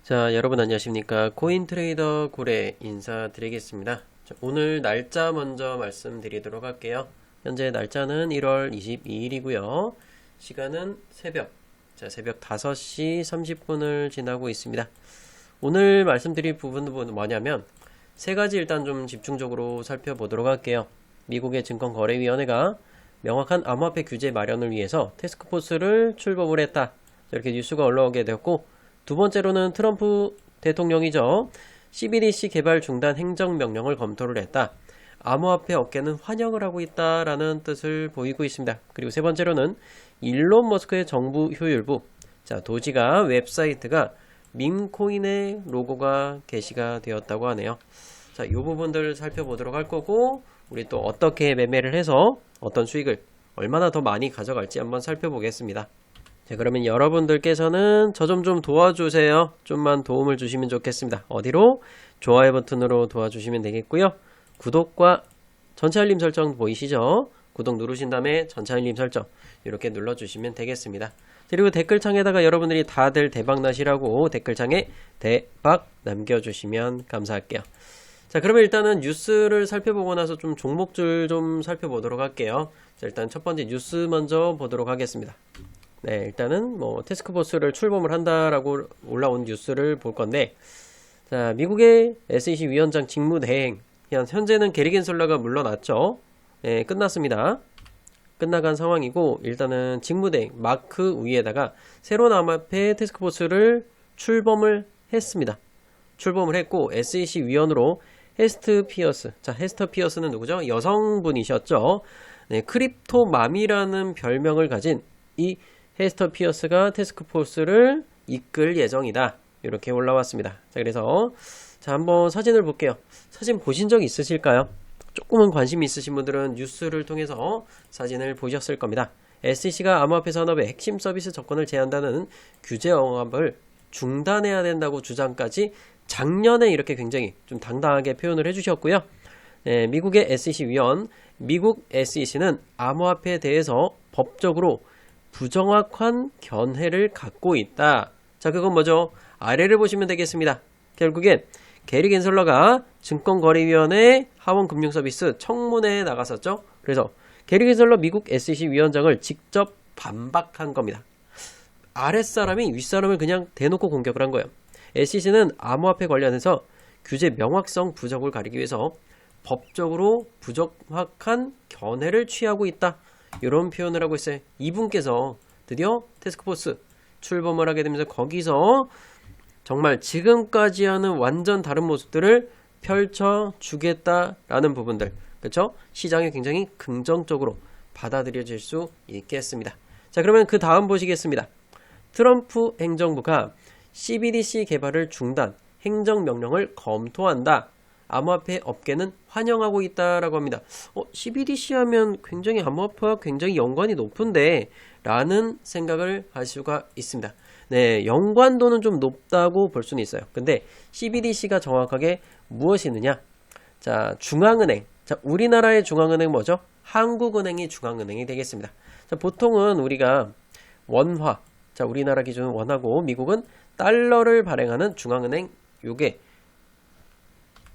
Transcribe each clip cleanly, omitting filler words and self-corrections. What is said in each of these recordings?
자, 여러분 안녕하십니까? 코인트레이더 고래 인사드리겠습니다. 자, 오늘 날짜 먼저 말씀드리도록 할게요. 현재 날짜는 1월 22일이고요. 시간은 새벽 5시 30분을 지나고 있습니다. 오늘 말씀드릴 부분은 뭐냐면 세 가지 일단 좀 집중적으로 살펴보도록 할게요. 미국의 증권거래위원회가 명확한 암호화폐 규제 마련을 위해서 태스크포스를 출범을 했다. 이렇게 뉴스가 올라오게 되었고, 두 번째로는 트럼프 대통령이죠. CBDC 개발 중단 행정명령을 검토를 했다. 암호화폐 업계는 환영을 하고 있다라는 뜻을 보이고 있습니다. 그리고 세 번째로는 일론 머스크의 정부 효율부, 도지가 웹사이트가 밈코인의 로고가 게시가 되었다고 하네요. 자, 이 부분들 살펴보도록 할 거고, 우리 또 어떻게 매매를 해서 어떤 수익을 얼마나 더 많이 가져갈지 한번 살펴보겠습니다. 자, 그러면 여러분들께서는 저 좀 도와주세요. 좀만 도움을 주시면 좋겠습니다. 어디로? 좋아요 버튼으로 도와주시면 되겠고요. 구독과 전체 알림 설정 보이시죠? 구독 누르신 다음에 전체 알림 설정 이렇게 눌러주시면 되겠습니다. 그리고 댓글창에다가 여러분들이 다들 대박 나시라고 댓글창에 대박 남겨주시면 감사할게요. 자, 그러면 일단은 뉴스를 살펴보고 나서 좀 종목줄 좀 살펴보도록 할게요. 자, 일단 첫 번째 뉴스 먼저 보도록 하겠습니다. 네, 일단은 태스크포스를 출범을 한다라고 올라온 뉴스를 볼 건데, 자, 미국의 SEC 위원장 직무대행, 현재는 게리 겐솔러가 물러났죠. 네, 끝났습니다. 끝나간 상황이고, 일단은 직무대행 마크 위에다가 새로운 암호화폐 태스크포스를 출범을 했습니다. 출범을 했고, SEC 위원으로 헤스트 피어스, 자, 헤스터 피어스는 누구죠? 여성분이셨죠. 네, 크립토맘이라는 별명을 가진 이 헤스터 피어스가 태스크포스를 이끌 예정이다. 이렇게 올라왔습니다. 자, 그래서 한번 사진을 볼게요. 사진 보신 적 있으실까요? 조금은 관심 있으신 분들은 뉴스를 통해서 사진을 보셨을 겁니다. SEC가 암호화폐 산업의 핵심 서비스 접근을 제한다는 규제 영합을 중단해야 된다고 주장까지 작년에 이렇게 굉장히 좀 당당하게 표현을 해주셨고요. 네, 미국의 SEC 위원, 미국 SEC는 암호화폐에 대해서 법적으로 부정확한 견해를 갖고 있다. 자, 그건 뭐죠? 아래를 보시면 되겠습니다. 결국엔 게리 겐솔러가 증권거래위원회 하원금융서비스 청문회에 나갔었죠. 그래서 게리 겐솔러 미국 SEC 위원장을 직접 반박한 겁니다. 아랫사람이 윗사람을 그냥 대놓고 공격을 한 거예요. SEC는 암호화폐 관련해서 규제 명확성 부족을 가리기 위해서 법적으로 부정확한 견해를 취하고 있다. 이런 표현을 하고 있어요. 이분께서 드디어 태스크포스 출범을 하게 되면서 거기서 정말 지금까지 하는 완전 다른 모습들을 펼쳐주겠다라는 부분들, 그렇죠? 시장에 굉장히 긍정적으로 받아들여질 수 있겠습니다. 자, 그러면 그 다음 보시겠습니다. 트럼프 행정부가 CBDC 개발을 중단, 행정명령을 검토한다. 암호화폐 업계는 환영하고 있다라고 합니다. CBDC 하면 굉장히 암호화폐와 굉장히 연관이 높은데 라는 생각을 할 수가 있습니다. 네, 연관도는 좀 높다고 볼 수는 있어요. 근데 CBDC가 정확하게 무엇이느냐? 자, 중앙은행. 자, 우리나라의 중앙은행 뭐죠? 한국은행이 중앙은행이 되겠습니다. 자, 보통은 우리가 원화, 자, 우리나라 기준은 원화고 미국은 달러를 발행하는 중앙은행, 요게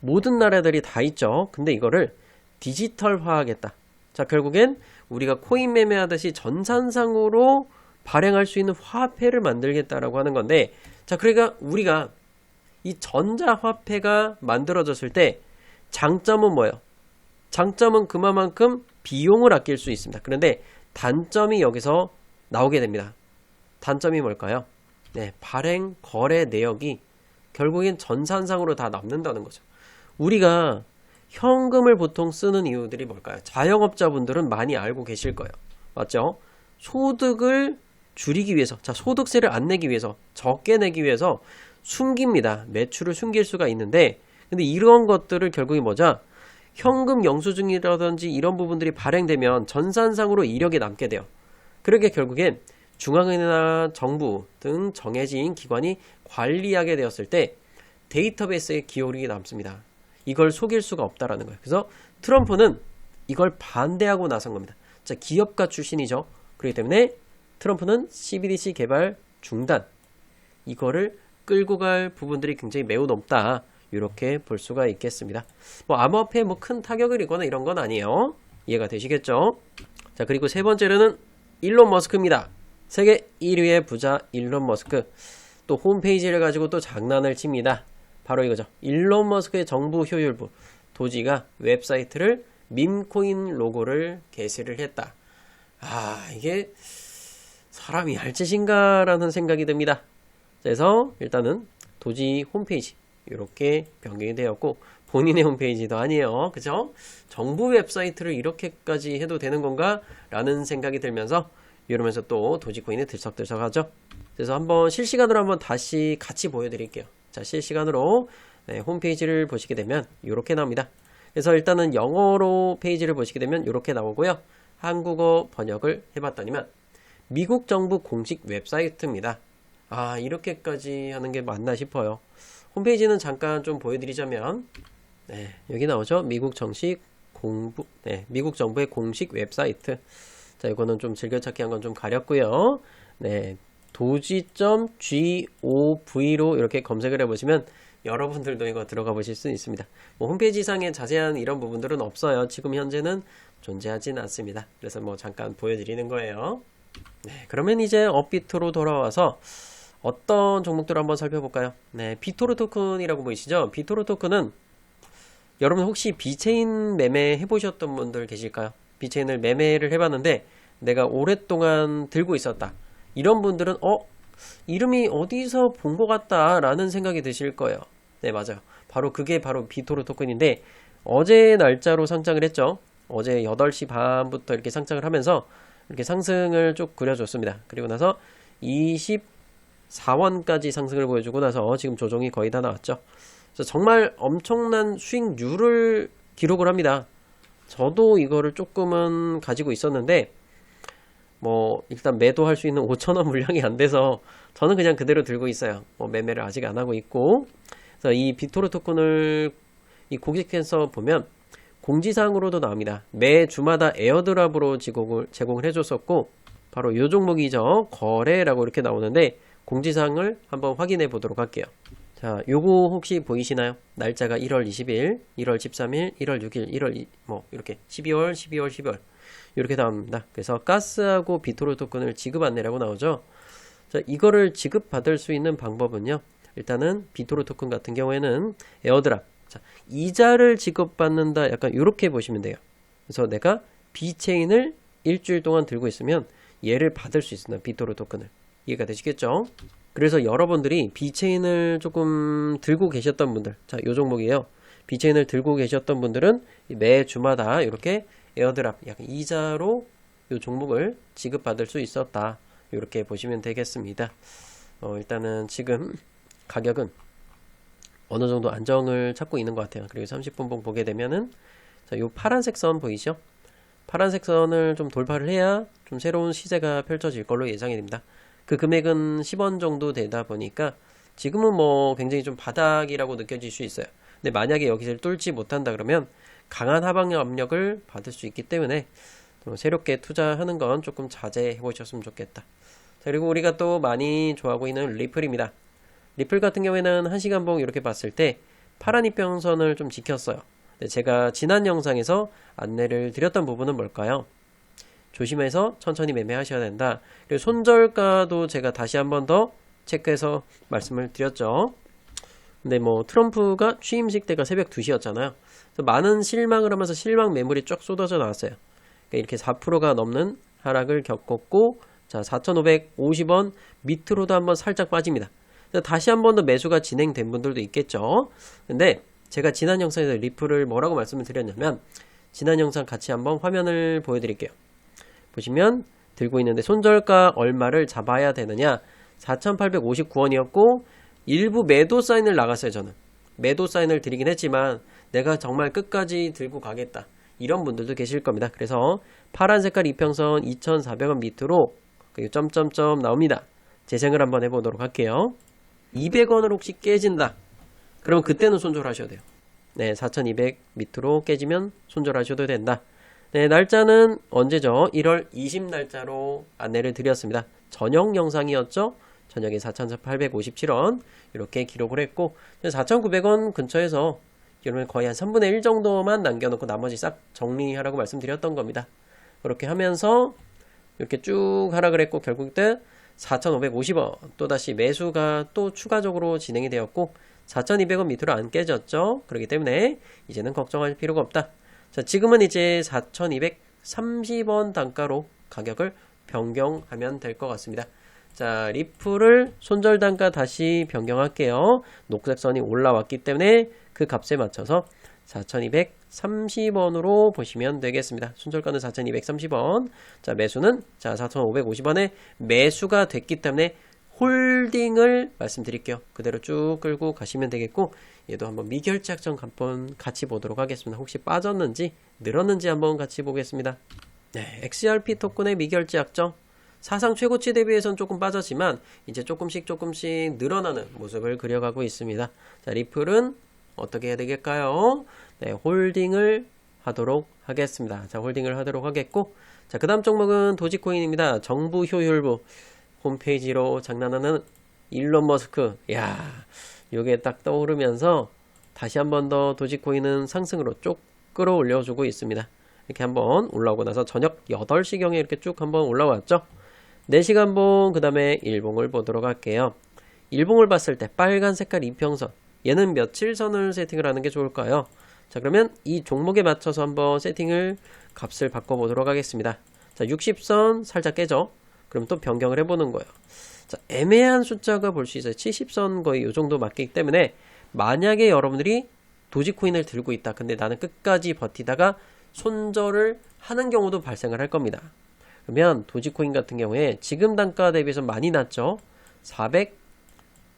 모든 나라들이 다 있죠. 근데 이거를 디지털화 하겠다. 자, 결국엔 우리가 코인 매매하듯이 전산상으로 발행할 수 있는 화폐를 만들겠다라고 하는 건데, 자, 그러니까 우리가 이 전자화폐가 만들어졌을 때 장점은 뭐예요? 장점은 그만큼 비용을 아낄 수 있습니다. 그런데 단점이 여기서 나오게 됩니다. 단점이 뭘까요? 네, 발행 거래 내역이 결국엔 전산상으로 다 남는다는 거죠. 우리가 현금을 보통 쓰는 이유들이 뭘까요? 자영업자분들은 많이 알고 계실 거예요. 맞죠? 소득을 줄이기 위해서, 자, 소득세를 안 내기 위해서, 적게 내기 위해서 숨깁니다. 매출을 숨길 수가 있는데, 근데 이런 것들을 결국에 뭐죠? 현금 영수증이라든지 이런 부분들이 발행되면 전산상으로 이력이 남게 돼요. 그러게 결국엔 중앙은행이나 정부 등 정해진 기관이 관리하게 되었을 때 데이터베이스에 기록이 남습니다. 이걸 속일 수가 없다라는 거예요. 그래서 트럼프는 이걸 반대하고 나선 겁니다. 자, 기업가 출신이죠. 그렇기 때문에 트럼프는 CBDC 개발 중단, 이거를 끌고 갈 부분들이 굉장히 매우 높다. 이렇게 볼 수가 있겠습니다. 뭐 암호화폐에 뭐 큰 타격을 입거나 이런 건 아니에요. 이해가 되시겠죠? 자, 그리고 세 번째로는 일론 머스크입니다. 세계 1위의 부자 일론 머스크. 또 홈페이지를 가지고 또 장난을 칩니다. 바로 이거죠. 일론 머스크의 정부 효율부 도지가 웹사이트를 밈코인 로고를 게시를 했다. 아, 이게 사람이 할 짓인가 라는 생각이 듭니다. 그래서 일단은 도지 홈페이지 이렇게 변경이 되었고, 본인의 홈페이지도 아니에요. 그죠? 정부 웹사이트를 이렇게까지 해도 되는 건가? 라는 생각이 들면서 이러면서 또 도지코인이 들썩들썩하죠. 그래서 한번 실시간으로 한번 다시 같이 보여드릴게요. 자, 실시간으로 홈페이지를 보시게 되면 이렇게 나옵니다. 그래서 일단은 영어로 페이지를 보시게 되면 이렇게 나오고요. 한국어 번역을 해봤더니만 미국 정부 공식 웹사이트입니다. 아, 이렇게까지 하는 게 맞나 싶어요. 홈페이지는 잠깐 좀 보여드리자면, 여기 나오죠. 미국 정부의 공식 웹사이트. 자, 이거는 좀 즐겨찾기 한 건 좀 가렸고요. 도지.gov로 이렇게 검색을 해보시면 여러분들도 이거 들어가 보실 수 있습니다. 뭐 홈페이지상에 자세한 이런 부분들은 없어요. 지금 현재는 존재하진 않습니다. 그래서 뭐 잠깐 보여드리는 거예요. 그러면 이제 업비트로 돌아와서 어떤 종목들을 한번 살펴볼까요? 비토르 토큰이라고 보이시죠? 비토르 토큰은 여러분 혹시 비체인 매매 해보셨던 분들 계실까요? 비체인을 매매를 해봤는데 내가 오랫동안 들고 있었다. 이런 분들은 이름이 어디서 본 것 같다 라는 생각이 드실 거예요. 네, 맞아요. 그게 바로 비토르 토큰인데 어제 날짜로 상장을 했죠. 어제 8시 반부터 이렇게 상장을 하면서 이렇게 상승을 쭉 그려줬습니다. 그리고 나서 24원까지 상승을 보여주고 나서 지금 조정이 거의 다 나왔죠. 그래서 정말 엄청난 수익률을 기록을 합니다. 저도 이거를 조금은 가지고 있었는데 뭐 일단 매도할 수 있는 5,000원 물량이 안 돼서 저는 그냥 그대로 들고 있어요. 매매를 아직 안 하고 있고. 그래서 이 비토르 토큰을 이 고객께서 보면 공지사항으로도 나옵니다. 매 주마다 에어드랍으로 제공을 해줬었고, 바로 이 종목이죠. 거래라고 이렇게 나오는데 공지사항을 한번 확인해 보도록 할게요. 자, 요거 혹시 보이시나요? 날짜가 1월 20일, 1월 13일, 1월 6일, 1월 이렇게 12월 이렇게 나옵니다. 그래서 가스하고 비토르 토큰을 지급 안내라고 나오죠. 자, 이거를 지급받을 수 있는 방법은요. 일단은 비토르 토큰 같은 경우에는 에어드랍, 자, 이자를 지급받는다, 약간 이렇게 보시면 돼요. 그래서 내가 비체인을 일주일 동안 들고 있으면 얘를 받을 수 있습니다. 비토르 토큰을. 이해가 되시겠죠? 그래서 여러분들이 비체인을 조금 들고 계셨던 분들, 자, 요 종목이에요. 비체인을 들고 계셨던 분들은 매 주마다 이렇게 에어드랍, 약간 이자로 요 종목을 지급받을 수 있었다. 이렇게 보시면 되겠습니다. 일단은 지금 가격은 어느 정도 안정을 찾고 있는 것 같아요. 그리고 30분봉 보게 되면은, 자, 요 파란색 선 보이시죠? 파란색 선을 좀 돌파를 해야 좀 새로운 시세가 펼쳐질 걸로 예상이 됩니다. 그 금액은 10원 정도 되다 보니까 지금은 뭐 굉장히 좀 바닥이라고 느껴질 수 있어요. 근데 만약에 여기서 뚫지 못한다 그러면 강한 하방 압력을 받을 수 있기 때문에 새롭게 투자하는 건 조금 자제해 보셨으면 좋겠다. 자, 그리고 우리가 또 많이 좋아하고 있는 리플입니다. 리플 같은 경우에는 1시간봉 이렇게 봤을 때 파란 이평선을 좀 지켰어요. 제가 지난 영상에서 안내를 드렸던 부분은 뭘까요? 조심해서 천천히 매매하셔야 된다. 그리고 손절가도 제가 다시 한 번 더 체크해서 말씀을 드렸죠. 근데 뭐 트럼프가 취임식 때가 새벽 2시였잖아요. 많은 실망을 하면서 실망 매물이 쫙 쏟아져 나왔어요. 그러니까 이렇게 4%가 넘는 하락을 겪었고, 자, 4,550원 밑으로도 한번 살짝 빠집니다. 다시 한 번 더 매수가 진행된 분들도 있겠죠. 근데 제가 지난 영상에서 리플을 뭐라고 말씀을 드렸냐면, 지난 영상 같이 한번 화면을 보여드릴게요. 보시면 들고 있는데 손절가 얼마를 잡아야 되느냐, 4,859원이었고 일부 매도 사인을 나갔어요. 저는 매도 사인을 드리긴 했지만 내가 정말 끝까지 들고 가겠다, 이런 분들도 계실 겁니다. 그래서 파란 색깔 이평선 2,400원 밑으로 점점점 나옵니다. 재생을 한번 해보도록 할게요. 200원을 혹시 깨진다, 그러면 그때는 손절하셔야 돼요. 4,200 밑으로 깨지면 손절하셔도 된다. 날짜는 언제죠? 1월 20 날짜로 안내를 드렸습니다. 저녁 영상이었죠? 저녁에 4,857원 이렇게 기록을 했고 4,900원 근처에서 그러면 거의 한 3분의 1 정도만 남겨놓고 나머지 싹 정리하라고 말씀드렸던 겁니다. 그렇게 하면서 이렇게 쭉 하락을 했고 결국 때 4,550원 또다시 매수가 또 추가적으로 진행이 되었고 4,200원 밑으로 안 깨졌죠. 그렇기 때문에 이제는 걱정할 필요가 없다. 자, 지금은 이제 4,230원 단가로 가격을 변경하면 될 것 같습니다. 자, 리플을 손절 단가 다시 변경할게요. 녹색 선이 올라왔기 때문에 그 값에 맞춰서 4,230원으로 보시면 되겠습니다. 손절가는 4,230원. 자, 매수는 자, 4,550원에 매수가 됐기 때문에 홀딩을 말씀드릴게요. 그대로 쭉 끌고 가시면 되겠고 얘도 한번 미결제 약정 한번 같이 보도록 하겠습니다. 혹시 빠졌는지 늘었는지 한번 같이 보겠습니다. 네, XRP 토큰의 미결제 약정 사상 최고치 대비해서는 조금 빠졌지만 이제 조금씩 늘어나는 모습을 그려가고 있습니다. 자, 리플은 어떻게 해야 되겠까요? 네, 홀딩을 하도록 하겠습니다. 자, 홀딩을 하도록 하겠고 자, 그 다음 종목은 도지코인입니다. 정부 효율부 홈페이지로 장난하는 일론 머스크. 야, 요게 딱 떠오르면서 다시 한 번 더 도지코인은 상승으로 쭉 끌어올려주고 있습니다. 이렇게 한번 올라오고 나서 저녁 8시경에 이렇게 쭉 한번 올라왔죠. 4시간봉 그 다음에 일봉을 보도록 할게요. 일봉을 봤을 때 빨간 색깔 이평선 얘는 며칠선을 세팅을 하는 게 좋을까요? 자, 그러면 이 종목에 맞춰서 한번 세팅을 값을 바꿔보도록 하겠습니다. 자, 60선 살짝 깨죠. 그럼 또 변경을 해보는 거예요. 자, 애매한 숫자가 볼 수 있어요. 70선 거의 이 정도 맞기 때문에 만약에 여러분들이 도지코인을 들고 있다. 근데 나는 끝까지 버티다가 손절을 하는 경우도 발생을 할 겁니다. 그러면 도지코인 같은 경우에 지금 단가 대비해서 많이 낮죠.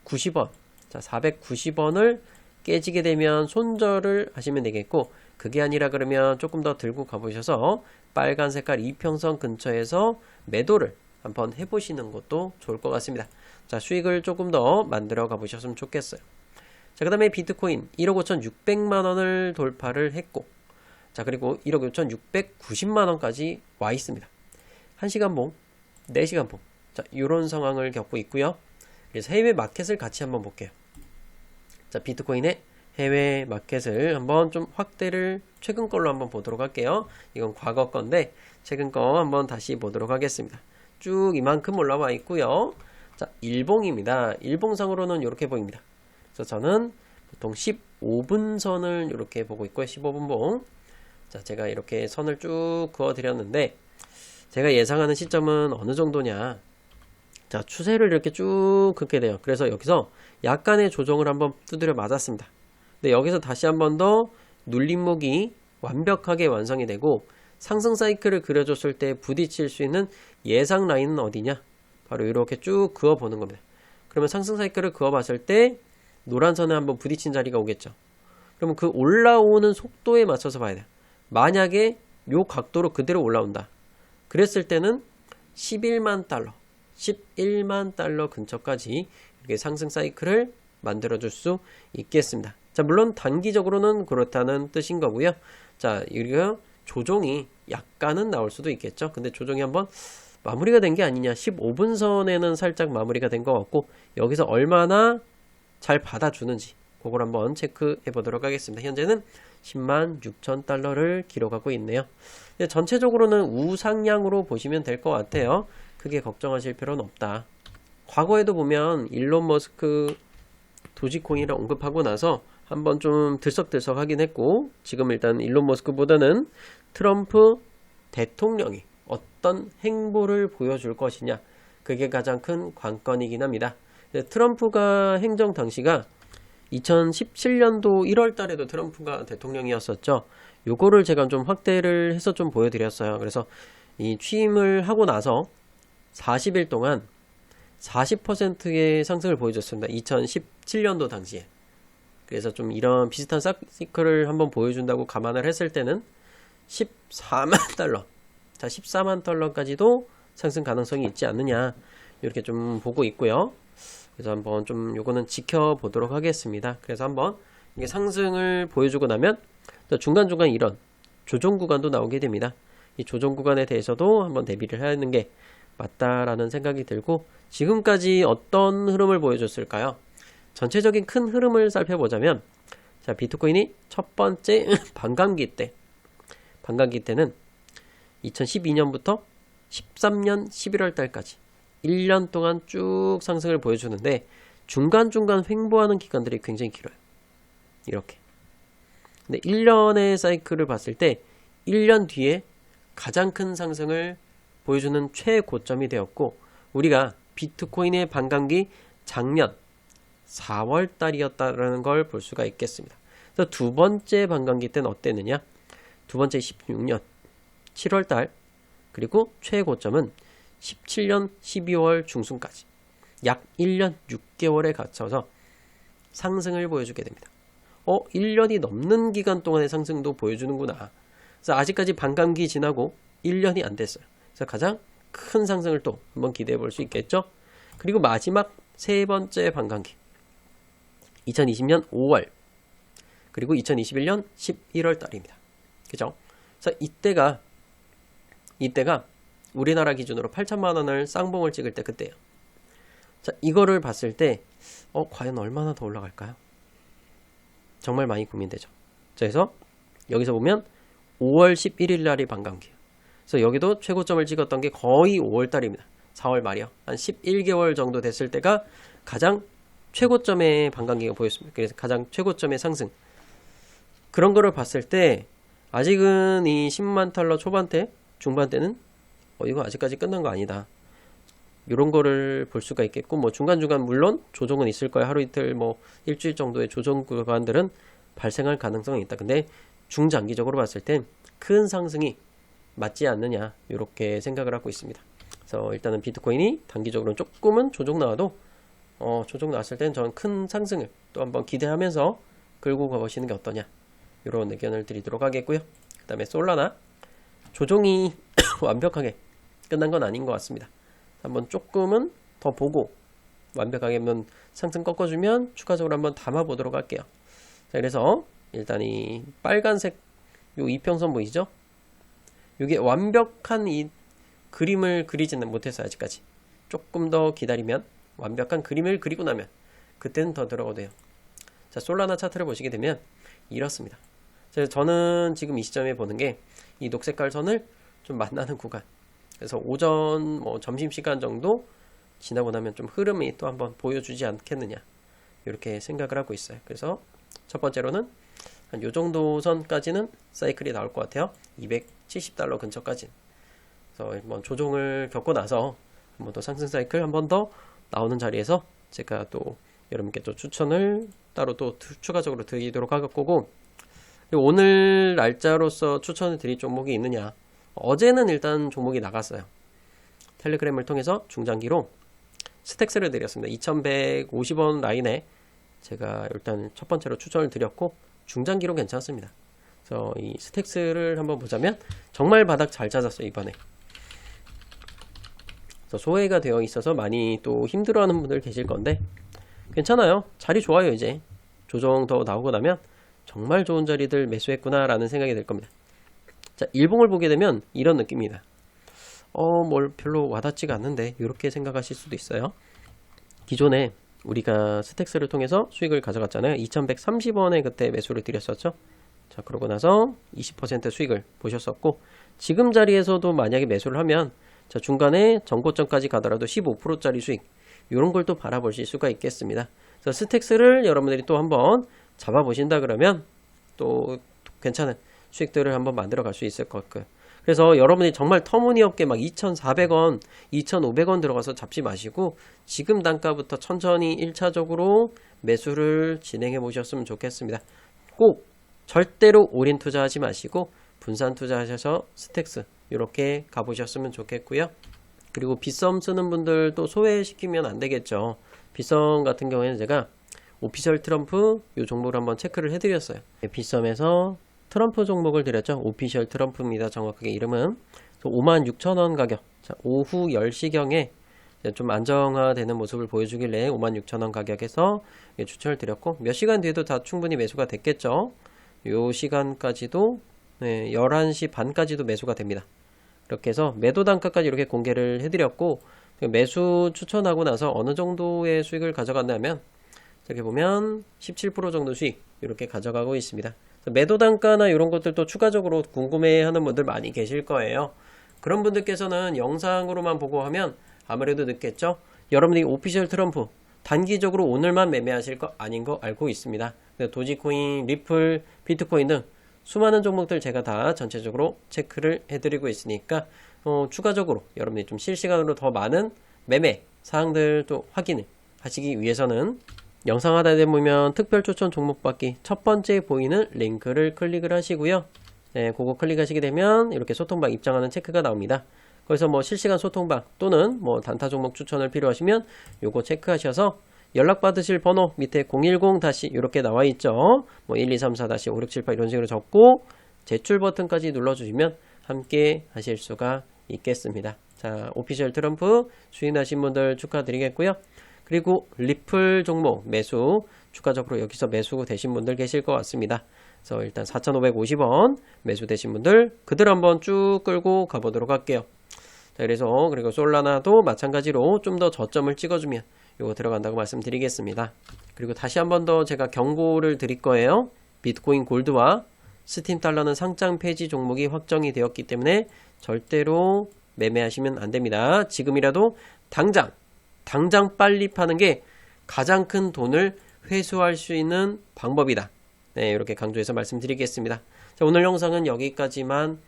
490원. 자, 490원을 깨지게 되면 손절을 하시면 되겠고 그게 아니라 그러면 조금 더 들고 가보셔서 빨간 색깔 이평선 근처에서 매도를 한번 해보시는 것도 좋을 것 같습니다. 자, 수익을 조금 더 만들어 가보셨으면 좋겠어요. 자, 그 다음에 비트코인 1억 5,600만원을 돌파를 했고 자, 그리고 1억 5,690만원까지 와 있습니다. 1시간봉, 4시간봉 자, 이런 상황을 겪고 있고요. 그래서 해외 마켓을 같이 한번 볼게요. 자, 비트코인의 해외 마켓을 한번 좀 확대를 최근 걸로 한번 보도록 할게요. 이건 과거 건데 최근 거 한번 다시 보도록 하겠습니다. 쭉 이만큼 올라와 있고요. 자, 일봉입니다. 일봉상으로는 이렇게 보입니다. 그래서 저는 보통 15분선을 이렇게 보고 있고요. 15분봉. 자, 제가 이렇게 선을 쭉 그어 드렸는데 제가 예상하는 시점은 어느 정도냐. 자, 추세를 이렇게 쭉 긋게 돼요. 그래서 여기서 약간의 조정을 한번 두드려 맞았습니다. 근데 여기서 다시 한번 더 눌림목이 완벽하게 완성이 되고 상승 사이클을 그려줬을 때 부딪힐 수 있는 예상 라인은 어디냐? 바로 이렇게 쭉 그어보는 겁니다. 그러면 상승 사이클을 그어봤을 때 노란 선에 한번 부딪힌 자리가 오겠죠. 그러면 그 올라오는 속도에 맞춰서 봐야 돼요. 만약에 요 각도로 그대로 올라온다. 그랬을 때는 11만 달러 근처까지 이렇게 상승 사이클을 만들어줄 수 있겠습니다. 자, 물론 단기적으로는 그렇다는 뜻인 거고요. 자, 이거 조정이 약간은 나올 수도 있겠죠. 근데 조정이 한번 마무리가 된 게 아니냐. 15분선에는 살짝 마무리가 된 것 같고 여기서 얼마나 잘 받아주는지 그걸 한번 체크해 보도록 하겠습니다. 현재는 10만 6천 달러를 기록하고 있네요. 전체적으로는 우상향으로 보시면 될 것 같아요. 크게 걱정하실 필요는 없다. 과거에도 보면 일론 머스크 도지코인이라 언급하고 나서 한번 좀 들썩들썩 하긴 했고 지금 일단 일론 머스크보다는 트럼프 대통령이 어떤 행보를 보여줄 것이냐 그게 가장 큰 관건이긴 합니다. 트럼프가 행정 당시가 2017년도 1월 달에도 트럼프가 대통령이었었죠. 요거를 제가 좀 확대를 해서 좀 보여드렸어요. 그래서 이 취임을 하고 나서 40일 동안 40%의 상승을 보여줬습니다. 2017년도 당시에. 그래서 좀 이런 비슷한 사이클을 한번 보여준다고 감안을 했을 때는 14만 달러. 자, 14만 달러까지도 상승 가능성이 있지 않느냐. 이렇게 좀 보고 있고요. 그래서 한번 좀 요거는 지켜보도록 하겠습니다. 그래서 한번 이게 상승을 보여주고 나면 또 중간중간 이런 조정 구간도 나오게 됩니다. 이 조정 구간에 대해서도 한번 대비를 하는 게 맞다라는 생각이 들고, 지금까지 어떤 흐름을 보여줬을까요? 전체적인 큰 흐름을 살펴보자면, 자, 비트코인이 첫 번째 반감기 때는 2012년부터 13년 11월 달까지 1년 동안 쭉 상승을 보여주는데, 중간중간 횡보하는 기간들이 굉장히 길어요. 이렇게. 근데 1년의 사이클을 봤을 때 1년 뒤에 가장 큰 상승을 보여주는 최고점이 되었고, 우리가 비트코인의 반감기 작년 4월 달이었다는 걸 볼 수가 있겠습니다. 그래서 두 번째 반감기 때는 어땠느냐? 두 번째 16년 7월 달, 그리고 최고점은 17년 12월 중순까지 약 1년 6개월에 갇혀서 상승을 보여주게 됩니다. 1년이 넘는 기간 동안의 상승도 보여주는구나. 그래서 아직까지 반감기 지나고 1년이 안 됐어요. 그래서 가장 큰 상승을 또 한번 기대해 볼 수 있겠죠. 그리고 마지막 세 번째 반감기 2020년 5월, 그리고 2021년 11월 달입니다. 그죠? 그래서 이때가 우리나라 기준으로 8천만 원을 쌍봉을 찍을 때 그때예요. 자, 이거를 봤을 때 과연 얼마나 더 올라갈까요? 정말 많이 고민되죠. 그래서 여기서 보면 5월 11일 날이 반감기예요. 그래서 여기도 최고점을 찍었던 게 거의 5월 달입니다. 4월 말이요. 한 11개월 정도 됐을 때가 가장 최고점의 반감기가 보였습니다. 그래서 가장 최고점의 상승. 그런 거를 봤을 때 아직은 이 10만 달러 초반대, 중반대는 이거 아직까지 끝난 거 아니다. 이런 거를 볼 수가 있겠고, 뭐 중간중간 물론 조정은 있을 거예요. 하루 이틀 뭐 일주일 정도의 조정 구간들은 발생할 가능성이 있다. 근데 중장기적으로 봤을 땐 큰 상승이 맞지 않느냐, 이렇게 생각을 하고 있습니다. 그래서 일단은 비트코인이 단기적으로는 조금은 조정 나와도 조정 나왔을 땐 저는 큰 상승을 또 한번 기대하면서 끌고 가보시는 게 어떠냐, 이런 의견을 드리도록 하겠고요. 그 다음에 솔라나 조정이 완벽하게 끝난 건 아닌 것 같습니다. 한번 조금은 더 보고 완벽하게 한번 상승 꺾어주면 추가적으로 한번 담아보도록 할게요. 자, 그래서 일단 이 빨간색 요 이평선 보이시죠? 이게 완벽한 이 그림을 그리지는 못했어요. 아직까지. 조금 더 기다리면, 완벽한 그림을 그리고 나면 그때는 더 들어가도 돼요. 자, 솔라나 차트를 보시게 되면 이렇습니다. 그래서 저는 지금 이 시점에 보는 게 이 녹색깔 선을 좀 만나는 구간, 그래서 오전 점심시간 정도 지나고 나면 좀 흐름이 또 한번 보여주지 않겠느냐, 이렇게 생각을 하고 있어요. 그래서 첫 번째로는 한 요 정도 선까지는 사이클이 나올 것 같아요. 270달러 근처까지. 그래서 한번 조정을 겪고 나서 한번 더 상승 사이클 한 번 더 나오는 자리에서 제가 또 여러분께 또 추천을 따로 또 추가적으로 드리도록 할 거고, 오늘 날짜로서 추천을 드릴 종목이 있느냐, 어제는 일단 종목이 나갔어요. 텔레그램을 통해서 중장기로 스택스를 드렸습니다. 2150원 라인에 제가 일단 첫 번째로 추천을 드렸고, 중장기로 괜찮습니다. 그래서 이 스택스를 한번 보자면 정말 바닥 잘 찾았어요, 이번에. 그래서 소외가 되어 있어서 많이 또 힘들어하는 분들 계실 건데 괜찮아요. 자리 좋아요. 이제 조정 더 나오고 나면 정말 좋은 자리들 매수했구나 라는 생각이 들 겁니다. 자, 일봉을 보게 되면 이런 느낌입니다. 뭘 별로 와닿지가 않는데, 이렇게 생각하실 수도 있어요. 기존에 우리가 스택스를 통해서 수익을 가져갔잖아요. 2130원에 그때 매수를 드렸었죠. 자, 그러고 나서 20% 수익을 보셨었고, 지금 자리에서도 만약에 매수를 하면 자, 중간에 전고점까지 가더라도 15%짜리 수익, 이런 걸 또 바라보실 수가 있겠습니다. 그래서 스택스를 여러분들이 또 한번 잡아보신다 그러면 또 괜찮은 수익들을 한번 만들어 갈 수 있을 것 같고요. 그래서 여러분이 정말 터무니없게 막 2,400원, 2,500원 들어가서 잡지 마시고 지금 단가부터 천천히 1차적으로 매수를 진행해 보셨으면 좋겠습니다. 꼭 절대로 올인 투자하지 마시고 분산 투자하셔서 스택스 이렇게 가보셨으면 좋겠고요. 그리고 빗썸 쓰는 분들도 소외시키면 안 되겠죠. 빗썸 같은 경우에는 제가 오피셜 트럼프 이 종목을 한번 체크를 해드렸어요. 빗썸에서 트럼프 종목을 드렸죠. 오피셜 트럼프입니다. 정확하게 이름은 56,000원 가격. 자, 오후 10시경에 좀 안정화되는 모습을 보여주길래 56,000원 가격에서 추천을 드렸고, 몇 시간 뒤에도 다 충분히 매수가 됐겠죠. 요 시간까지도 11시 반까지도 매수가 됩니다. 이렇게 해서 매도 단가까지 이렇게 공개를 해드렸고, 매수 추천하고 나서 어느 정도의 수익을 가져갔냐면, 이렇게 보면 17% 정도 수익 이렇게 가져가고 있습니다. 매도 단가나 이런 것들도 추가적으로 궁금해하는 분들 많이 계실 거예요. 그런 분들께서는 영상으로만 보고 하면 아무래도 늦겠죠. 여러분들이 오피셜 트럼프 단기적으로 오늘만 매매하실 거 아닌 거 알고 있습니다. 도지코인, 리플, 비트코인 등 수많은 종목들 제가 다 전체적으로 체크를 해드리고 있으니까 추가적으로 여러분들이 좀 실시간으로 더 많은 매매 사항들도 확인을 하시기 위해서는 영상 하단에 보면 특별 추천 종목 받기 첫 번째 보이는 링크를 클릭을 하시고요. 네, 그거 클릭하시게 되면 이렇게 소통방 입장하는 체크가 나옵니다. 그래서 뭐 실시간 소통방 또는 뭐 단타 종목 추천을 필요하시면 요거 체크하셔서 연락 받으실 번호 밑에 010 이렇게 나와 있죠. 뭐 1234-5678 이런 식으로 적고 제출 버튼까지 눌러주시면 함께 하실 수가 있겠습니다. 자, 오피셜 트럼프 수익 나신 분들 축하드리겠고요. 그리고 리플 종목 매수 추가적으로 여기서 매수 되신 분들 계실 것 같습니다. 그래서 일단 4,550원 매수 되신 분들 그대로 한번 쭉 끌고 가보도록 할게요. 자, 그래서 그리고 솔라나도 마찬가지로 좀 더 저점을 찍어주면 이거 들어간다고 말씀드리겠습니다. 그리고 다시 한 번 더 제가 경고를 드릴 거예요. 비트코인 골드와 스팀 달러는 상장 폐지 종목이 확정이 되었기 때문에 절대로 매매하시면 안 됩니다. 지금이라도 당장 빨리 파는 게 가장 큰 돈을 회수할 수 있는 방법이다. 네, 이렇게 강조해서 말씀드리겠습니다. 자, 오늘 영상은 여기까지만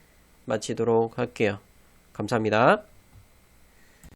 마치도록 할게요. 감사합니다.